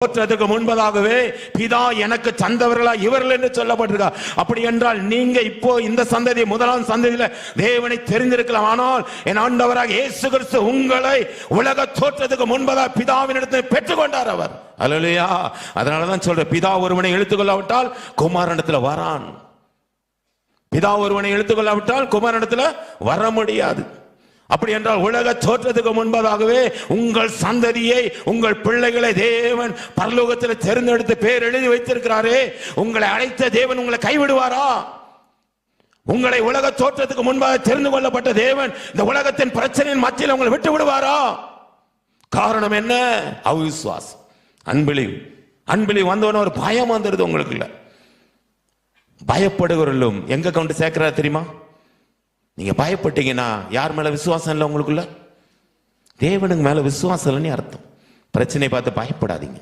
தோற்றத்துக்கு முன்பதாகவே பிதா எனக்கு தந்தவர்களா இவர்கள் என்று சொல்லப்பட்டிருக்கா. அப்படி என்றால் நீங்க இப்போ இந்த சந்ததி முதலாம் சந்ததியில தேவனை தெரிந்திருக்கலாம். ஆனால் என் ஆண்டவராக இயேசு கிறிஸ்து உங்களை உலக தோற்றத்துக்கு முன்பதாக பிதாவினிடத்தில் பெற்றுக்கொண்டார் அவர். அல்லேலூயா. அதனாலதான் சொல்ற, பிதா ஒருவனை எடுத்துக்கொள்ளாவிட்டால் குமாரனிடத்தில் வரான். பிதா ஒருவனை எடுத்துக்கொள்ளாவிட்டால் குமாரனிடத்தில் வர முடியாது. அப்படி என்றால் உலக தோற்றத்துக்கு முன்பதாகவே உங்கள் சந்ததியை, உங்கள் பிள்ளைகளை தேவன் பரலோகத்தில் தேர்ந்தெடுத்து பேர் எழுதி வைத்திருக்கிறாரே. உங்களை அழைத்த தேவன் உங்களை கைவிடுவாரா? உங்களை உலக தோற்றத்துக்கு முன்பாக தெரிந்து கொள்ளப்பட்ட தேவன் இந்த உலகத்தின் பிரச்சனையின் மத்தியில் உங்களை விட்டு விடுவாரா? காரணம் என்ன? அவிசுவாசம், அன்பிலிவ். அன்பிலிவ் வந்தவன ஒரு பயம் வந்துடுது உங்களுக்கு. பயப்படுகிறவர்களும் எங்க கொண்டு சேர்க்கிறா தெரியுமா? நீங்க பயப்பட்டீங்கன்னா யார் மேல விசுவாசம் இல்லை உங்களுக்குள்ள? தேவனுக்கு மேல விசுவாசம் இல்லைன்னு அர்த்தம். பிரச்சனை பார்த்து பயப்படாதீங்க.